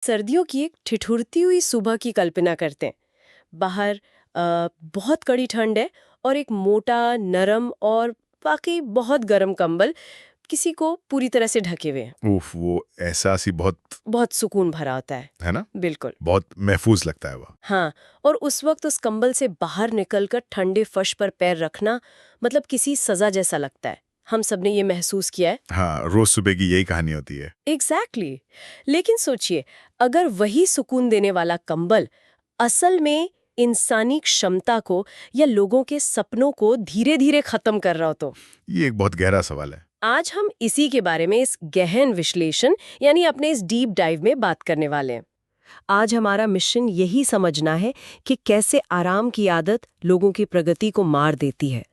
सर्दियों की एक ठिठुरती हुई सुबह की कल्पना करते हैं। बाहर बहुत कड़ी ठंड है और एक मोटा, नरम और वाकई बहुत गर्म कंबल किसी को पूरी तरह से ढके हुए हैं। उफ, वो एहसास ही बहुत, बहुत सुकून भरा होता है। है ना? बिल्कुल। बहुत महफूज लगता है वो। हाँ, और उस वक्त उस कंबल से बाहर निकलकर ठंडे फर्श पर पैर रखना मतलब किसी सजा जैसा लगता है। हम सबने ये महसूस किया है। हाँ, रोज सुबह की यही कहानी होती है। एग्जैक्टली लेकिन सोचिए, अगर वही सुकून देने वाला कंबल असल में इंसानी क्षमता को या लोगों के सपनों को धीरे धीरे खत्म कर रहा हो तो। ये एक बहुत गहरा सवाल है। आज हम इसी के बारे में इस गहन विश्लेषण यानी अपने इस डीप डाइव में बात करने वाले हैं। आज हमारा मिशन यही समझना है कि कैसे आराम की आदत लोगों की प्रगति को मार देती है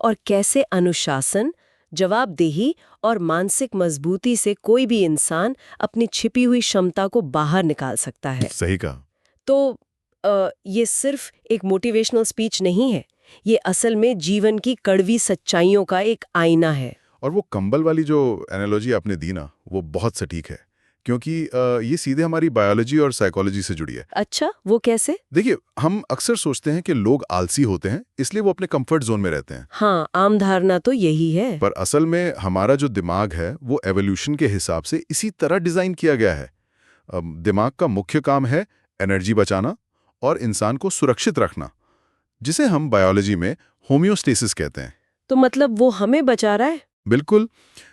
और कैसे अनुशासन, जवाबदेही और मानसिक मजबूती से कोई भी इंसान अपनी छिपी हुई क्षमता को बाहर निकाल सकता है। सही कहा। तो ये सिर्फ एक मोटिवेशनल स्पीच नहीं है, ये असल में जीवन की कड़वी सच्चाइयों का एक आईना है। और वो कंबल वाली जो एनालॉजी आपने दी ना, वो बहुत सटीक है, क्योंकि ये सीधे हमारी बायोलॉजी और साइकोलॉजी से जुड़ी है। अच्छा, वो कैसे? देखिए, हम अक्सर सोचते हैं कि लोग आलसी होते हैं, इसलिए वो अपने कंफर्ट जोन में रहते हैं। हाँ, आम धारणा तो यही है। पर असल में हमारा जो दिमाग है, वो एवोल्यूशन के हिसाब से इसी तरह डिजाइन किया गया है। दिमाग का मुख्य काम है एनर्जी बचाना और इंसान को सुरक्षित रखना, जिसे हम बायोलॉजी में होम्योस्टेसिस कहते हैं। तो मतलब वो हमें बचा रहा है? बिल्कुल।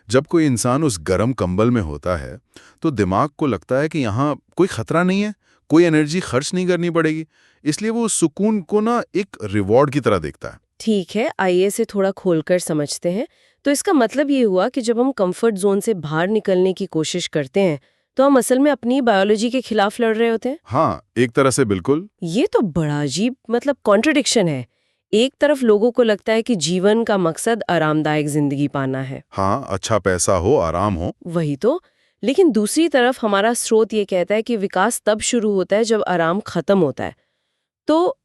जब कोई इंसान उस गर्म कंबल में होता है, तो दिमाग को लगता है कि यहाँ कोई खतरा नहीं है, कोई एनर्जी खर्च नहीं करनी पड़ेगी, इसलिए वो उस सुकून को ना एक रिवॉर्ड की तरह देखता है। ठीक है, आइए इसे थोड़ा खोलकर समझते हैं। तो इसका मतलब ये हुआ कि जब हम कंफर्ट जोन से बाहर निकलने की कोशिश करते हैं, तो हम असल में अपनी बायोलॉजी के खिलाफ लड़ रहे होते हैं। हाँ, एक तरह से बिल्कुल। ये तो बड़ा अजीब मतलब कॉन्ट्रडिक्शन है। एक तरफ लोगों को लगता है कि जीवन का मकसद आरामदायक जिंदगी पाना है। हाँ, अच्छा पैसा हो, आराम हो। वही तो। लेकिन दूसरी तरफ हमारा स्रोत ये कहता है कि विकास तब शुरू होता है जब आराम खत्म होता है। तो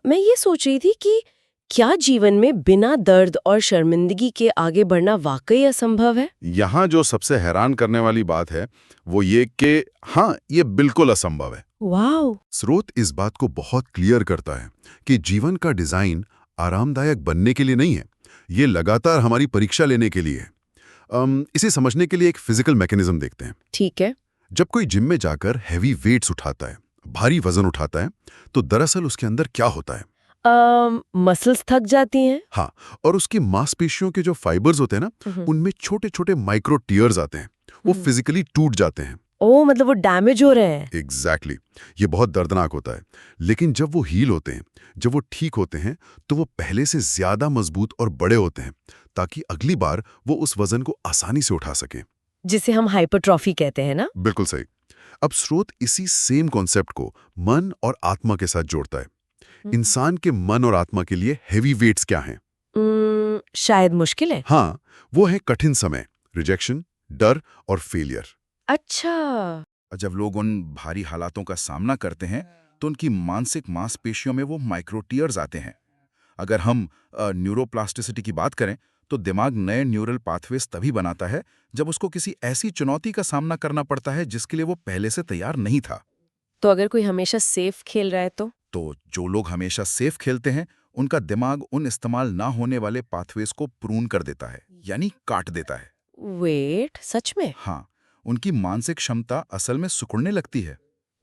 मैं ये सोच रही थी कि क्या जीवन में बिना दर्द और शर्मिंदगी के आगे बढ़ना वाकई असंभव है? यहाँ जो सबसे हैरान करने वाली बात है, वो ये कि हाँ, ये बिल्कुल असंभव है। वाओ! स्रोत इस बात को बहुत क्लियर करता है कि जीवन का डिजाइन आरामदायक बनने के लिए नहीं है, ये लगातार हमारी परीक्षा लेने के लिए है। इसे समझने के लिए एक फिजिकल मैकेनिज्म देखते हैं। ठीक है। जब कोई जिम में जाकर हैवी वेट्स उठाता है, भारी वजन उठाता है, तो दरअसल उसके अंदर क्या होता है? मसल्स थक जाती हैं? हाँ, और उसकी मांसपेशियों के जो फाइबर्स होते हैं ना, उनमें छोटे छोटे माइक्रो टीयर्स आते हैं, वो फिजिकली टूट जाते हैं। ओह, मतलब वो डैमेज हो रहे हैं। एग्जैक्टली ये बहुत दर्दनाक होता है। लेकिन जब वो हील होते हैं, जब वो ठीक होते हैं, तो वो पहले से ज्यादा मजबूत और बड़े होते हैं, ताकि अगली बार वो उस वजन को आसानी से उठा सकें। जिसे हम हाइपरट्रॉफी कहते हैं ना? बिल्कुल सही। अब स्रोत इसी सेम कॉन्सेप्ट को मन और आत्मा के साथ जोड़ता है। इंसान के मन और आत्मा के लिए हेवी वेट्स क्या हैं? शायद मुश्किल है। हाँ, वो है कठिन समय, रिजेक्शन, डर और फेलियर। अच्छा। जब लोग उन भारी हालातों का सामना करते हैं तो उनकी मानसिक मांसपेशियों में वो माइक्रोटीयर्स आते हैं। अगर हम न्यूरोप्लास्टिसिटी की बात करें तो दिमाग नए न्यूरल पाथवेज तभी बनाता है जब उसको किसी ऐसी चुनौती का सामना करना पड़ता है जिसके लिए वो पहले से तैयार नहीं था। तो अगर कोई हमेशा सेफ खेल रहा है तो जो लोग हमेशा सेफ खेलते हैं उनका दिमाग उन इस्तेमाल ना होने वाले पाथवेज को प्रून कर देता है, यानी काट देता है। वेट, सच में? हाँ, उनकी मानसिक क्षमता असल में सिकुड़ने लगती है।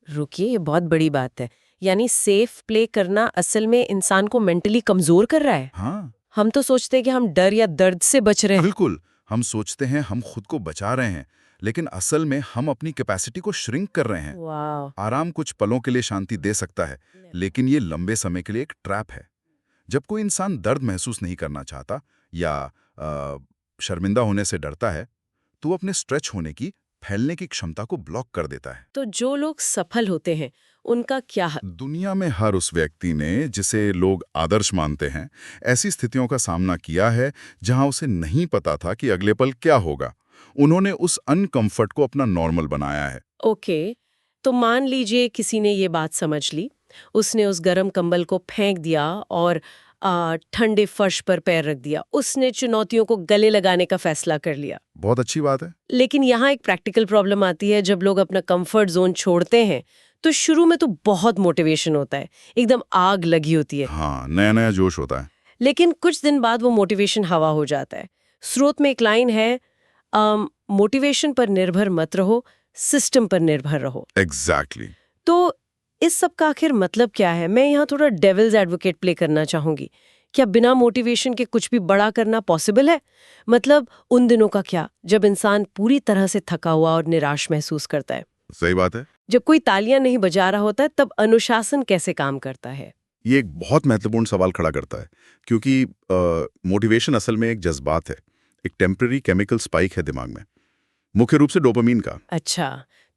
रुकिए, ये बहुत बड़ी बात है। यानी सेफ प्ले करना असल में इंसान को मेंटली कमजोर कर रहा है। हाँ, हम तो सोचते हैं कि हम डर या दर्द से बच रहे हैं। बिल्कुल। हम सोचते हैं हम खुद को बचा रहे हैं, लेकिन असल में हम अपनी कैपेसिटी को श्रिंक कर रहे हैं। वाह। आराम कुछ पलों के लिए शांति दे सकता है, लेकिन ये लंबे समय के लिए एक ट्रैप है। जब कोई इंसान दर्द महसूस नहीं करना चाहता या शर्मिंदा होने से डरता है, तो वो अपने स्ट्रेच होने की, फैलने की क्षमता को ब्लॉक कर देता है। तो जो लोग सफल होते हैं उनका क्या हाल? दुनिया में हर उस व्यक्ति ने, जिसे लोग आदर्श मानते हैं, ऐसी स्थितियों का सामना किया है जहां उसे नहीं पता था कि अगले पल क्या होगा। उन्होंने उस अनकंफर्ट को अपना नॉर्मल बनाया है। ओके, तो मान लीजिए किसी ने ये बात समझ ली, उसने उस गर्म कंबल को फेंक दिया और ठंडे फर्श पर पैर रख दिया, उसने चुनौतियों को गले लगाने का फैसला कर लिया। बहुत अच्छी बात है। लेकिन यहाँ एक प्रैक्टिकल प्रॉब्लम आती है। जब लोग अपना कंफर्ट जोन छोड़ते हैं तो शुरू में तो बहुत मोटिवेशन होता है, एकदम आग लगी होती है। हाँ, नया नया जोश होता है। लेकिन कुछ दिन बाद वो मोटिवेशन हवा हो जाता है। स्रोत में एक लाइन है, मोटिवेशन पर निर्भर मत रहो, सिस्टम पर निर्भर रहो। एग्जैक्टली। तो इस सब का आखिर मतलब क्या है? मैं यहाँ थोड़ा डेविल्स एडवोकेट प्ले करना चाहूंगी। क्या बिना मोटिवेशन के कुछ भी बड़ा करना पॉसिबल है? मतलब उन दिनों का क्या, जब इंसान पूरी तरह से थका हुआ और निराश महसूस करता है? सही बात है। जब कोई तालियां नहीं बजा रहा होता है, तब अनुशासन कैसे काम करता है? ये एक बहुत महत्वपूर्ण सवाल खड़ा करता है, क्योंकि मोटिवेशन असल में एक जज्बात है, एक टेम्पररी केमिकल स्पाइक है दिमाग में, मुख्य रूप से डोपामीन का। अच्छा,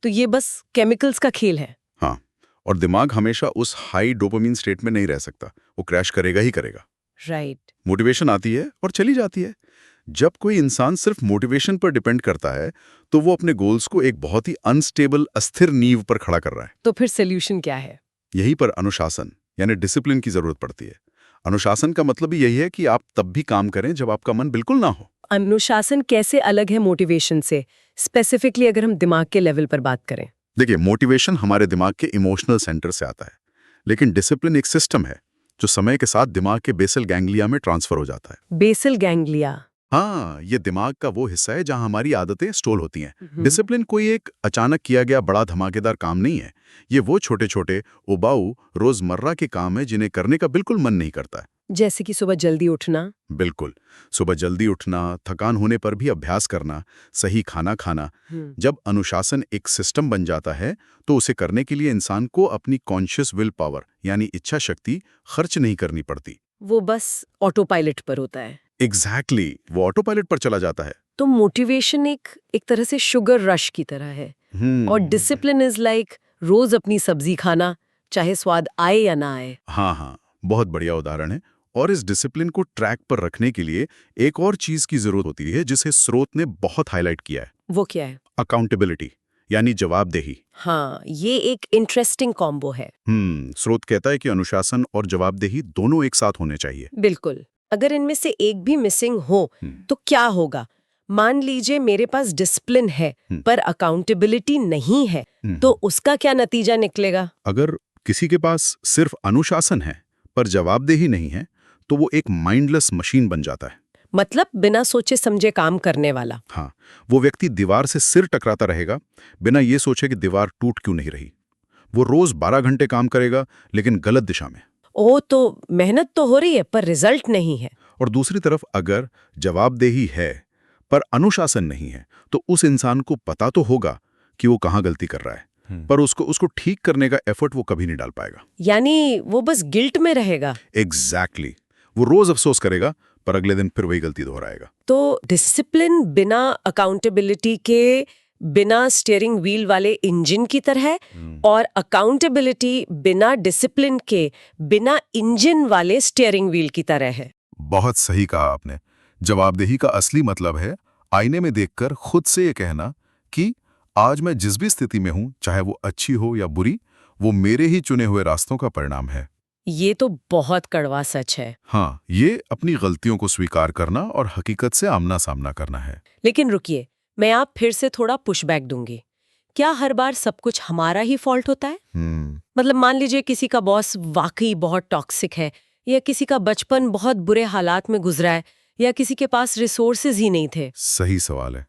तो ये बस केमिकल्स का खेल है। हाँ, और दिमाग हमेशा उस हाई डोपामीन स्टेट में नहीं रह सकता, वो क्रैश करेगा ही करेगा। राइट। मोटिवेशन आती है और चली जाती है। जब कोई इंसान सिर्फ मोटिवेशन पर डिपेंड करता है तो वो अपने गोल्स को एक बहुत ही अनस्टेबल, अस्थिर नींव पर खड़ा कर रहा है। तो फिर सोल्यूशन क्या है? यहीं पर अनुशासन यानी डिसिप्लिन की जरूरत पड़ती है। अनुशासन का मतलब ही यही है कि आप तब भी काम करें जब आपका मन बिल्कुल ना हो। अनुशासन कैसे अलग है मोटिवेशन से, स्पेसिफिकली अगर हम दिमाग के लेवल पर बात करें? देखिए, मोटिवेशन हमारे दिमाग के इमोशनल सेंटर से आता है, लेकिन डिसिप्लिन एक सिस्टम है जो समय के साथ दिमाग के बेसल गैंग्लिया में ट्रांसफर हो जाता है। Basal ganglia? हाँ, ये दिमाग का वो हिस्सा है जहां हमारी आदतें स्टोर होती हैं। डिसिप्लिन कोई एक अचानक किया गया बड़ा धमाकेदार काम नहीं है। ये वो छोटे छोटे उबाऊ रोजमर्रा के काम है जिन्हें करने का बिल्कुल मन नहीं करता है। जैसे कि सुबह जल्दी उठना। बिल्कुल, सुबह जल्दी उठना, थकान होने पर भी अभ्यास करना, सही खाना खाना। जब अनुशासन एक सिस्टम बन जाता है तो उसे करने के लिए इंसान को अपनी कॉन्शियस विल पावर यानी इच्छा शक्ति खर्च नहीं करनी पड़ती। वो बस ऑटो पायलट पर होता है। एग्जैक्टली, वो ऑटो पायलट पर चला जाता है। तो मोटिवेशन एक तरह से शुगर रश की तरह है, और डिसिप्लिन इज लाइक रोज अपनी सब्जी खाना, चाहे स्वाद आए या ना आए। हाँ, बहुत बढ़िया उदाहरण है। और इस डिसिप्लिन को ट्रैक पर रखने के लिए एक और चीज की जरूरत होती है जिसे स्रोत ने बहुत हाईलाइट किया है। वो क्या है? अकाउंटेबिलिटी यानी जवाबदेही। हाँ, ये एक इंटरेस्टिंग कॉम्बो है। स्रोत कहता है कि अनुशासन और जवाबदेही दोनों एक साथ होने चाहिए। बिल्कुल। अगर इनमें से एक भी मिसिंग हो तो क्या होगा? मान लीजिए मेरे पास डिसिप्लिन है पर अकाउंटेबिलिटी नहीं है, तो उसका क्या नतीजा निकलेगा? अगर किसी के पास सिर्फ अनुशासन है पर जवाबदेही नहीं है तो वो एक माइंडलेस मशीन बन जाता है। मतलब बिना सोचे समझे काम करने वाला। हाँ, वो व्यक्ति दीवार से सिर टकराता रहेगा बिना ये सोचे कि दीवार टूट क्यों नहीं रही। वो रोज 12 घंटे काम करेगा लेकिन गलत दिशा में। तो मेहनत तो हो रही है पर रिजल्ट नहीं है। और दूसरी तरफ अगर जवाबदेही है पर अनुशासन नहीं है तो उस इंसान को पता तो होगा कि वो कहाँ गलती कर रहा है, पर उसको ठीक करने का एफर्ट वो कभी नहीं डाल पाएगा। यानी वो बस गिल्ट में रहेगा। एग्जैक्टली, वो रोज अफसोस करेगा पर अगले दिन फिर वही गलती दोहराएगा। तो डिसिप्लिन बिना अकाउंटेबिलिटी के बिना स्टीयरिंग व्हील वाले इंजन की तरह है, और अकाउंटेबिलिटी बिना डिसिप्लिन के बिना इंजन वाले स्टीयरिंग व्हील की तरह है। बहुत सही कहा आपने। जवाबदेही का असली मतलब है आईने में देखकर खुद से ये कहना कि आज मैं जिस भी स्थिति में हूं, चाहे वो अच्छी हो या बुरी, वो मेरे ही चुने हुए रास्तों का परिणाम है। ये तो बहुत कड़वा सच है। हाँ, ये अपनी गलतियों को स्वीकार करना और हकीकत से आमना सामना करना है। लेकिन रुकिए, मैं आप फिर से थोड़ा पुशबैक दूंगी। क्या हर बार सब कुछ हमारा ही फॉल्ट होता है? मतलब मान लीजिए किसी का बॉस वाकई बहुत टॉक्सिक है, या किसी का बचपन बहुत बुरे हालात में गुजरा है, या किसी के पास रिसोर्सेज ही नहीं थे। सही सवाल है।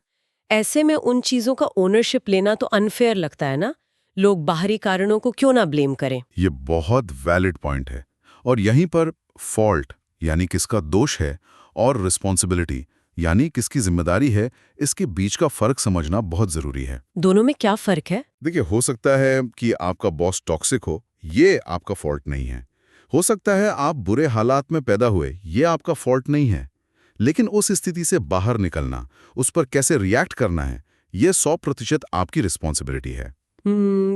ऐसे में उन चीजों का ओनरशिप लेना तो अनफेयर लगता है ना। लोग बाहरी कारणों को क्यों ना ब्लेम करें? ये बहुत वैलिड पॉइंट है। और यहीं पर फॉल्ट यानी किसका दोष है और रिस्पॉन्सिबिलिटी यानी किसकी जिम्मेदारी है, इसके बीच का फर्क समझना बहुत जरूरी है। दोनों में क्या फर्क है? देखिए, हो सकता है कि आपका बॉस टॉक्सिक हो, ये आपका फॉल्ट नहीं है। हो सकता है आप बुरे हालात में पैदा हुए, ये आपका फॉल्ट नहीं है। लेकिन उस स्थिति से बाहर निकलना, उस पर कैसे रिएक्ट करना है, ये 100% आपकी रिस्पॉन्सिबिलिटी है।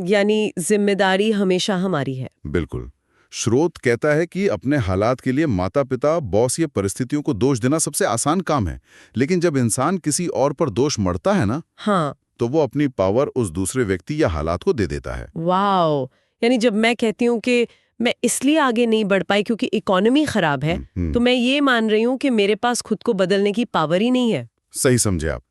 यानी जिम्मेदारी हमेशा हमारी है। बिल्कुल। स्रोत कहता है कि अपने हालात के लिए माता पिता, बॉस या परिस्थितियों को दोष देना सबसे आसान काम है, लेकिन जब इंसान किसी और पर दोष मढ़ता है ना, हाँ, तो वो अपनी पावर उस दूसरे व्यक्ति या हालात को दे देता है। वाओ, यानी जब मैं कहती हूँ कि मैं इसलिए आगे नहीं बढ़ पाई क्योंकि इकोनॉमी खराब है, तो मैं ये मान रही हूँ कि मेरे पास खुद को बदलने की पावर ही नहीं है। सही समझे आप।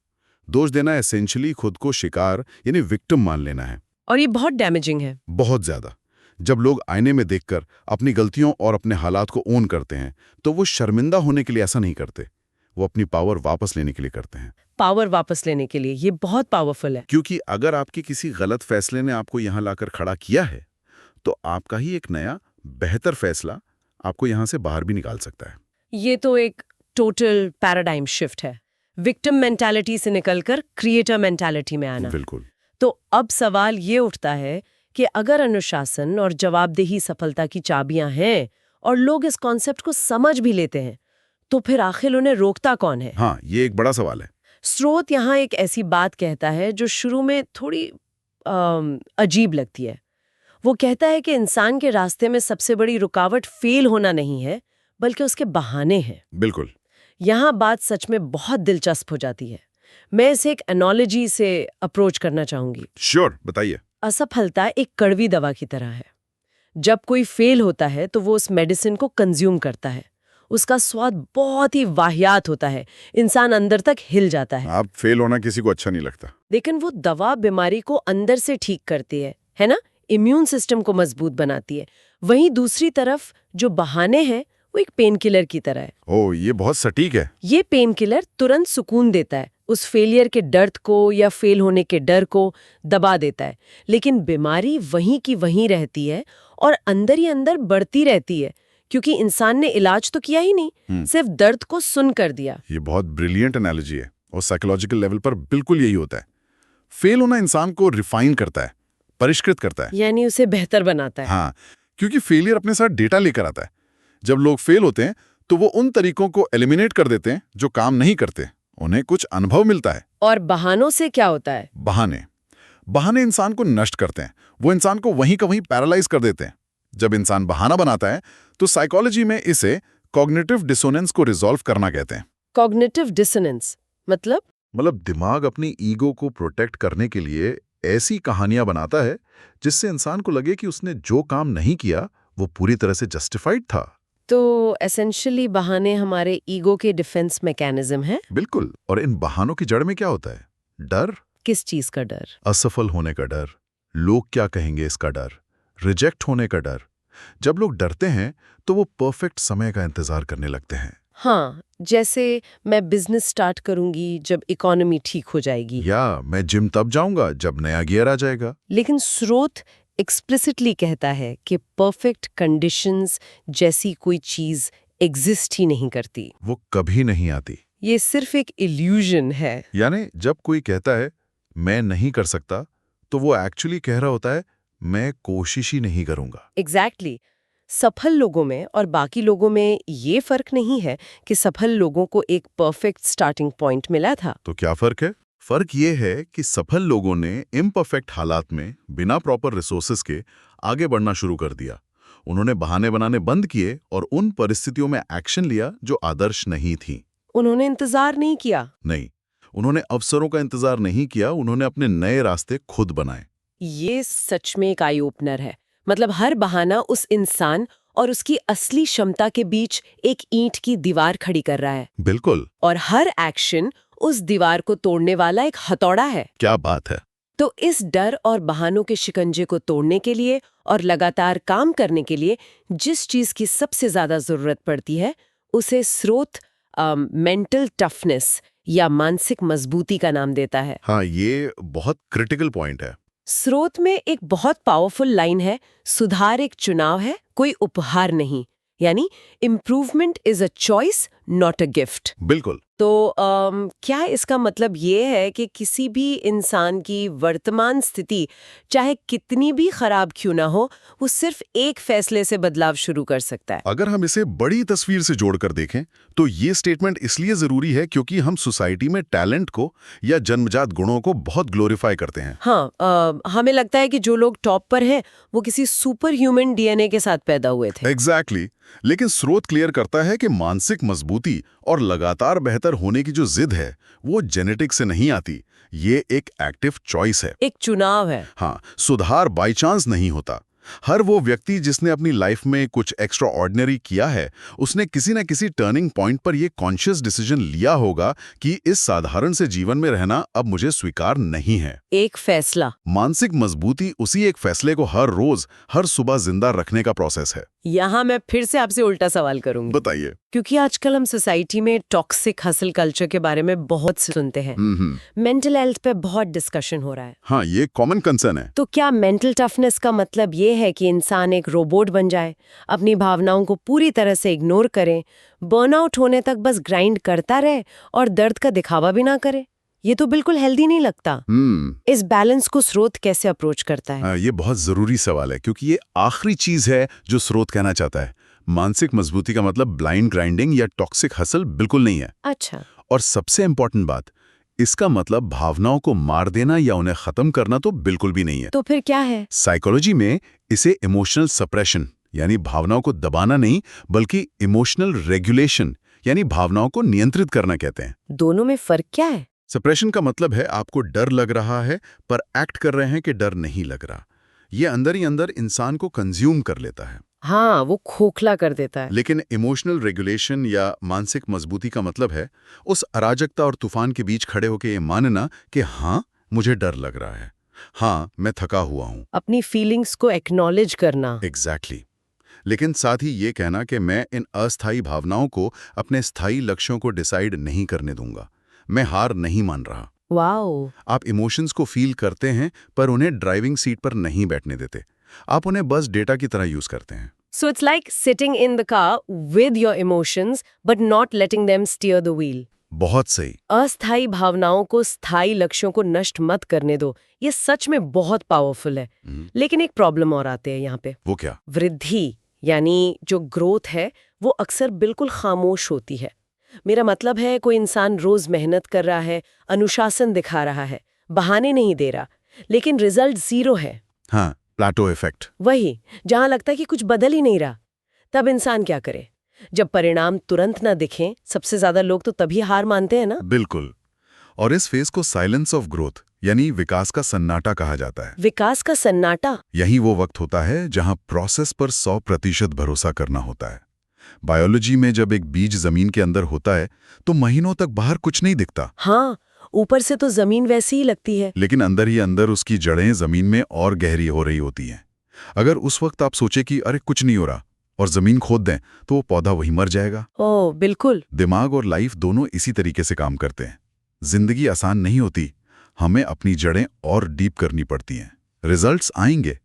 दोष देना एसेंशियली खुद को शिकार यानी विक्टिम मान लेना है। और ये बहुत डैमेजिंग है। बहुत ज्यादा। जब लोग आईने में देखकर अपनी गलतियों और अपने हालात को ओन करते हैं तो वो शर्मिंदा होने के लिए ऐसा नहीं करते, वो अपनी पावर वापस लेने के लिए करते हैं। पावर वापस लेने के लिए, ये बहुत पावरफुल है। क्योंकि अगर आपके किसी गलत फैसले ने आपको यहाँ लाकर खड़ा किया है तो आपका ही एक नया बेहतर फैसला आपको यहाँ से बाहर भी निकाल सकता है। ये तो एक टोटल पैराडाइम शिफ्ट है, विक्टिम मेंटालिटी से निकलकर क्रिएटर मेंटालिटी में आना। बिल्कुल। तो अब सवाल ये उठता है कि अगर अनुशासन और जवाबदेही सफलता की चाबियां हैं और लोग इस कॉन्सेप्ट को समझ भी लेते हैं, तो फिर आखिर उन्हें रोकता कौन है? हाँ, ये एक बड़ा सवाल है। स्रोत यहाँ एक ऐसी बात कहता है जो शुरू में थोड़ी अजीब लगती है। वो कहता है कि इंसान के रास्ते में सबसे बड़ी रुकावट फेल होना नहीं है, बल्कि उसके बहाने हैं। बिल्कुल। यहाँ बात सच में बहुत दिलचस्प हो जाती है। मैं इसे एक एनोलॉजी से अप्रोच करना चाहूंगी। श्योर, बताइए। असफलता एक कड़वी दवा की तरह है। जब कोई फेल होता है तो वो उस मेडिसिन को कंज्यूम करता है। उसका स्वाद बहुत ही वाहियात होता है, इंसान अंदर तक हिल जाता है। आप फेल होना किसी को अच्छा नहीं लगता। लेकिन वो दवा बीमारी को अंदर से ठीक करती है ना? इम्यून सिस्टम को मजबूत बनाती है। वहीं दूसरी तरफ जो बहाने हैं वो एक पेन किलर की तरह है। ओह, ये बहुत सटीक है। ये पेन किलर तुरंत सुकून देता है, उस फेलियर के दर्द को या फेल होने के डर को दबा देता है, लेकिन बीमारी वहीं की वहीं रहती है और अंदर ही अंदर बढ़ती रहती है, क्योंकि इंसान ने इलाज तो किया ही नहीं, सिर्फ दर्द को सुन कर दिया। ये बहुत ब्रिलियंट एनालॉजी है और साइकोलॉजिकल लेवल पर बिल्कुल यही होता है। फेल होना इंसान को रिफाइन करता है, परिष्कृत करता है, यानी उसे बेहतर बनाता है। हाँ, क्योंकि फेलियर अपने साथ डेटा लेकर आता है। जब लोग फेल होते हैं तो वो उन तरीकों को एलिमिनेट कर देते हैं जो काम नहीं करते, उन्हें कुछ अनुभव मिलता है। और बहानों से क्या होता है? बहाने इंसान को नष्ट करते हैं, वो इंसान को वहीं का वहीं पैरालाइज कर देते हैं। जब इंसान बहाना बनाता है तो साइकोलॉजी में इसे कॉग्निटिव डिसोनेंस को रिजॉल्व करना कहते हैं। कॉग्निटिव डिसोनेंस मतलब दिमाग अपनी ईगो को प्रोटेक्ट करने के लिए ऐसी कहानियां बनाता है जिससे इंसान को लगे कि उसने जो काम नहीं किया वो पूरी तरह से जस्टिफाइड था। तो एसेंशियली बहाने हमारे ईगो के डिफेंस मैकेनिज्म है। बिल्कुल। और इन बहानों की जड़ में क्या होता है? डर। किस चीज का डर? असफल होने का डर, लोग क्या कहेंगे इसका डर, रिजेक्ट होने का डर। जब लोग डरते हैं तो वो परफेक्ट समय का इंतजार करने लगते हैं। हाँ, जैसे मैं बिजनेस स्टार्ट करूंगी जब इकोनॉमी ठीक हो जाएगी, या मैं जिम तब जाऊंगा जब नया गियर आ जाएगा। लेकिन स्रोत एक्सप्लिसिटली कहता है कि परफेक्ट कंडीशंस जैसी कोई चीज एग्जिस्ट ही नहीं करती। वो कभी नहीं आती। ये सिर्फ एक इल्यूजन है। यानी जब कोई कहता है मैं नहीं कर सकता तो वो एक्चुअली कह रहा होता है मैं कोशिश ही नहीं करूंगा। एग्जैक्टली। सफल लोगों में और बाकी लोगों में ये फर्क नहीं है कि सफल लोगों को एक परफेक्ट स्टार्टिंग पॉइंट मिला था। तो क्या फर्क है? फर्क ये है कि सफल लोगों ने इम्परफेक्ट हालात में बिना प्रॉपर रिसोर्सेज के आगे बढ़ना शुरू कर दिया। उन्होंने बहाने बनाने बंद किए और उन परिस्थितियों में एक्शन लिया जो आदर्श नहीं थी। उन्होंने इंतजार नहीं किया। नहीं, उन्होंने अवसरों का इंतजार नहीं किया, उन्होंने अपने नए रास्ते खुद बनाए। ये सच में एक आई ओपनर है। मतलब हर बहाना उस इंसान और उसकी असली क्षमता के बीच एक ईंट की दीवार खड़ी कर रहा है। बिल्कुल। और हर एक्शन उस दीवार को तोड़ने वाला एक हथौड़ा है। क्या बात है। तो इस डर और बहानों के शिकंजे को तोड़ने के लिए और लगातार काम करने के लिए जिस चीज की सबसे ज्यादा जरूरत पड़ती है उसे स्रोत मेंटल टफनेस या मानसिक मजबूती का नाम देता है। हाँ, ये बहुत क्रिटिकल पॉइंट है। स्रोत में एक बहुत पावरफुल लाइन है, सुधार एक चुनाव है, कोई उपहार नहीं। यानी improvement is a choice not a gift. बिल्कुल। तो क्या इसका मतलब ये है कि किसी भी इंसान की वर्तमान स्थिति चाहे कितनी भी खराब क्यों ना हो, वो सिर्फ एक फैसले से बदलाव शुरू कर सकता है? अगर हम इसे बड़ी तस्वीर से जोड़कर देखें तो ये स्टेटमेंट इसलिए जरूरी है क्योंकि हम सोसाइटी में टैलेंट को या जन्मजात गुणों को बहुत ग्लोरीफाई करते हैं। हाँ, हमें लगता है कि जो लोग टॉप पर हैं वो किसी सुपर ह्यूमन डीएनए के साथ पैदा हुए थे। एग्जैक्टली। लेकिन स्रोत क्लियर करता है कि मानसिक मजबूती और लगातार बेहतर होने की जो जिद है वो जेनेटिक से नहीं आती, ये एक एक्टिव चॉइस है, एक चुनाव है। हाँ, सुधार बाय चांस नहीं होता। हर वो व्यक्ति जिसने अपनी लाइफ में कुछ एक्स्ट्रा ऑर्डिनरी किया है, उसने किसी न किसी टर्निंग पॉइंट पर ये कॉन्शियस डिसीजन लिया होगा कि इस साधारण से जीवन में रहना अब मुझे स्वीकार नहीं है। एक फैसला। मानसिक मजबूती उसी एक फैसले को हर रोज, हर सुबह जिंदा रखने का प्रोसेस है। यहाँ मैं फिर से आपसे उल्टा सवाल करूंगी, बताइए। क्योंकि आजकल हम सोसाइटी में टॉक्सिक हसल कल्चर के बारे में बहुत सुनते हैं। मेंटल हेल्थ पे बहुत डिस्कशन हो रहा है। हाँ, ये कॉमन कंसर्न है। तो क्या मेंटल टफनेस का मतलब ये है कि इंसान एक रोबोट बन जाए, अपनी भावनाओं को पूरी तरह से इग्नोर करे, बर्नआउट होने तक बस ग्राइंड करता रहे और दर्द का दिखावा भी ना करे? ये तो बिल्कुल हेल्दी नहीं लगता। इस बैलेंस को स्रोत कैसे अप्रोच करता है? ये बहुत जरूरी सवाल है, क्योंकि ये आखिरी चीज है जो स्रोत कहना चाहता है। मानसिक मजबूती का मतलब ब्लाइंड ग्राइंडिंग या टॉक्सिक हसल बिल्कुल नहीं है। अच्छा। और सबसे इंपॉर्टेंट बात, इसका मतलब भावनाओं को मार देना या उन्हें खत्म करना तो बिल्कुल भी नहीं है। तो फिर क्या है? साइकोलॉजी में इसे इमोशनल सप्रेशन यानी भावनाओं को दबाना नहीं, बल्कि इमोशनल रेगुलेशन यानी भावनाओं को नियंत्रित करना कहते हैं। दोनों में फर्क क्या है? सप्रेशन का मतलब है आपको डर लग रहा है पर एक्ट कर रहे हैं कि डर नहीं लग रहा। ये अंदर ही अंदर इंसान को कंज्यूम कर लेता है। हाँ, वो खोखला कर देता है। लेकिन इमोशनल रेगुलेशन या मानसिक मजबूती का मतलब है उस अराजकता और तूफान के बीच खड़े होकर ये मानना कि हाँ, मुझे डर लग रहा है, हाँ, मैं थका हुआ हूं। अपनी फीलिंग्स को एक्नॉलेज करना। एग्जैक्टली। लेकिन साथ ही ये कहना कि मैं इन अस्थायी भावनाओं को अपने स्थायी लक्ष्यों को डिसाइड नहीं करने दूंगा, मैं हार नहीं मान रहा। वाओ। आप इमोशंस को फील करते हैं पर उन्हें ड्राइविंग सीट पर नहीं बैठने देते, आप उन्हें बस डेटा की तरह यूज करते हैं। So it's like sitting in the car with your emotions but not letting them steer the wheel. बहुत सही। अस्थायी भावनाओं को स्थायी लक्ष्यों को नष्ट मत करने दो। ये सच में बहुत पावरफुल है। लेकिन एक प्रॉब्लम और आते हैं यहाँ पे। वो क्या? वृद्धि यानी जो ग्रोथ है वो अक्सर बिल्कुल खामोश होती है। मेरा मतलब है कोई इंसान रोज मेहनत कर रहा है, अनुशासन दिखा रहा है, बहाने नहीं दे रहा, लेकिन रिजल्ट जीरो है। हाँ, प्लाटो इफेक्ट। वही, जहां लगता है कि कुछ बदल ही नहीं रहा। तब इंसान क्या करे? जब परिणाम तुरंत ना दिखें, सबसे ज्यादा लोग तो तभी हार मानते हैं ना। बिल्कुल। और इस फेज को साइलेंस ऑफ ग्रोथ यानी विकास का सन्नाटा कहा जाता है। विकास का सन्नाटा? यही वो वक्त होता है जहां प्रोसेस पर 100% भरोसा करना होता है। बायोलॉजी में जब एक बीज जमीन के अंदर होता है तो महीनों तक बाहर कुछ नहीं दिखता। हाँ, ऊपर से तो जमीन वैसी ही लगती है, लेकिन अंदर ही अंदर उसकी जड़ें जमीन में और गहरी हो रही होती हैं। अगर उस वक्त आप सोचे कि अरे कुछ नहीं हो रहा और जमीन खोद दें तो वो पौधा वहीं मर जाएगा। ओह बिल्कुल। दिमाग और लाइफ दोनों इसी तरीके से काम करते हैं। जिंदगी आसान नहीं होती, हमें अपनी जड़ें और डीप करनी पड़ती हैं। रिजल्ट्स आएंगे,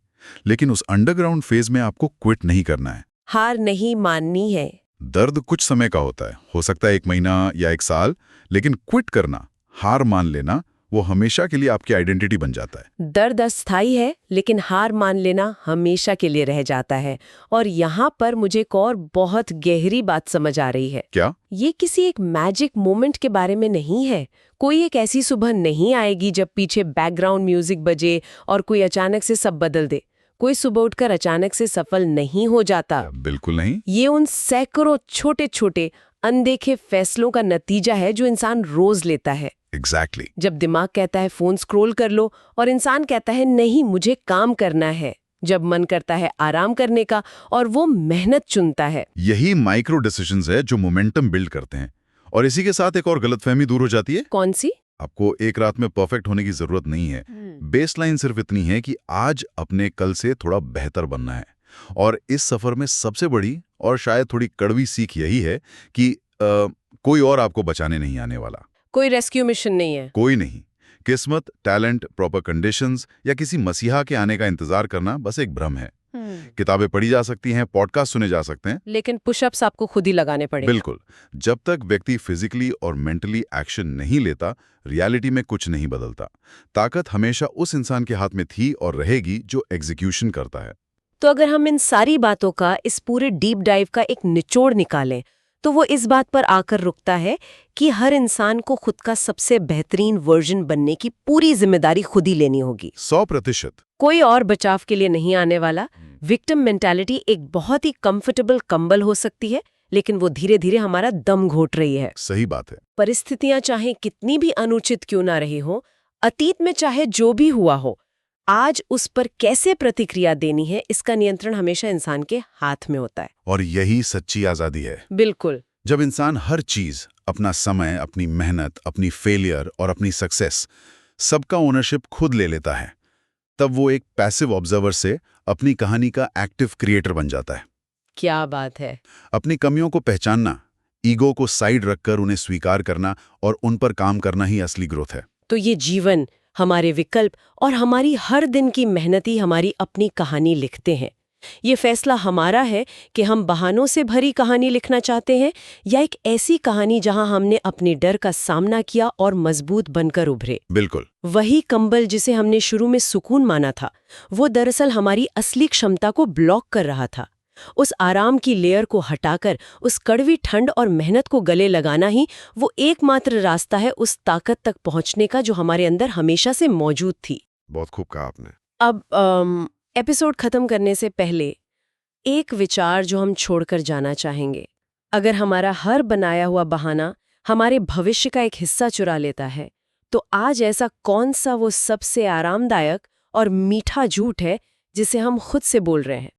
लेकिन उस अंडरग्राउंड फेज में आपको क्विट नहीं करना है, हार नहीं माननी है। दर्द कुछ समय का होता है, हो सकता है 1 महीना या 1 साल, लेकिन क्विट करना, हार मान लेना, वो हमेशा के लिए आपकी आइडेंटिटी बन जाता है। दर्द अस्थायी है, लेकिन हार मान लेना हमेशा के लिए रह जाता है। और यहाँ पर मुझे एक और बहुत गहरी बात समझ आ रही है। क्या? ये किसी एक मैजिक मोमेंट के बारे में नहीं है। कोई एक ऐसी सुबह नहीं आएगी जब पीछे बैकग्राउंड म्यूजिक बजे और कोई अचानक से सब बदल दे। कोई सुबह उठकर अचानक से सफल नहीं हो जाता। बिल्कुल नहीं। ये उन सैकड़ों छोटे छोटे अनदेखे फैसलों का नतीजा है जो इंसान रोज लेता है। एग्जैक्टली। जब दिमाग कहता है फोन स्क्रॉल कर लो और इंसान कहता है नहीं मुझे काम करना है। जब मन करता है आराम करने का और वो मेहनत चुनता है। यही माइक्रो डिसीजंस है जो मोमेंटम बिल्ड करते हैं। और इसी के साथ एक और गलतफहमी दूर हो जाती है। कौन सी? आपको एक रात में परफेक्ट होने की जरूरत नहीं है। बेसलाइन सिर्फ इतनी है कि आज अपने कल से थोड़ा बेहतर बनना है। और इस सफर में सबसे बड़ी और शायद थोड़ी कड़वी सीख यही है कि कोई और आपको बचाने नहीं आने वाला। कोई रेस्क्यू मिशन नहीं है। कोई नहीं। किस्मत, टैलेंट, प्रॉपर कंडीशंस या किसी मसीहा के आने का इंतजार करना बस एक भ्रम है। किताबें पढ़ी जा सकती हैं, पॉडकास्ट सुने जा सकते हैं, लेकिन पुशअप्स आपको खुद ही लगाने पड़ेंगे। बिल्कुल। जब तक व्यक्ति फिजिकली और मेंटली एक्शन नहीं लेता, रियलिटी में कुछ नहीं बदलता। ताकत हमेशा उस इंसान के हाथ में थी और रहेगी जो एग्जीक्यूशन करता है। तो अगर हम इन सारी बातों का, इस पूरे डीप डाइव का एक निचोड़ निकालें तो वो इस बात पर आकर रुकता है कि हर इंसान को खुद का सबसे बेहतरीन वर्जन बनने की पूरी जिम्मेदारी खुद ही लेनी होगी। 100%। कोई और बचाव के लिए नहीं आने वाला। विक्टिम मेंटालिटी एक बहुत ही कंफर्टेबल कंबल हो सकती है, लेकिन वो धीरे धीरे हमारा दम घोट रही है। सही बात है। परिस्थितियां चाहे कितनी भी अनुचित क्यों ना रही हो, अतीत में चाहे जो भी हुआ हो, आज उस पर कैसे प्रतिक्रिया देनी है, इसका नियंत्रण हमेशा इंसान के हाथ में होता है। और यही सच्ची आज़ादी है। बिल्कुल। जब इंसान हर चीज़, अपना समय, अपनी मेहनत, अपनी फेलियर और अपनी सक्सेस, सबका ओनरशिप खुद ले लेता है, तब वो एक पैसिव ऑब्जर्वर से अपनी कहानी का एक्टिव क्रिएटर बन जाता है। क्या बात है। अपनी कमियों को पहचानना, ईगो को साइड रखकर उन्हें स्वीकार करना और उन पर काम करना ही असली ग्रोथ है। तो ये जीवन, हमारे विकल्प और हमारी हर दिन की मेहनत ही हमारी अपनी कहानी लिखते हैं। ये फैसला हमारा है कि हम बहानों से भरी कहानी लिखना चाहते हैं या एक ऐसी कहानी जहां हमने अपने डर का सामना किया और मजबूत बनकर उभरे। बिल्कुल। वही कंबल जिसे हमने शुरू में सुकून माना था, वो दरअसल हमारी असली क्षमता को ब्लॉक कर रहा था। उस आराम की लेयर को हटाकर उस कड़वी ठंड और मेहनत को गले लगाना ही वो एकमात्र रास्ता है उस ताकत तक पहुंचने का जो हमारे अंदर हमेशा से मौजूद थी। बहुत खूब कहा आपने। अब एपिसोड खत्म करने से पहले एक विचार जो हम छोड़कर जाना चाहेंगे। अगर हमारा हर बनाया हुआ बहाना हमारे भविष्य का एक हिस्सा चुरा लेता है, तो आज ऐसा कौन सा वो सबसे आरामदायक और मीठा झूठ है जिसे हम खुद से बोल रहे हैं?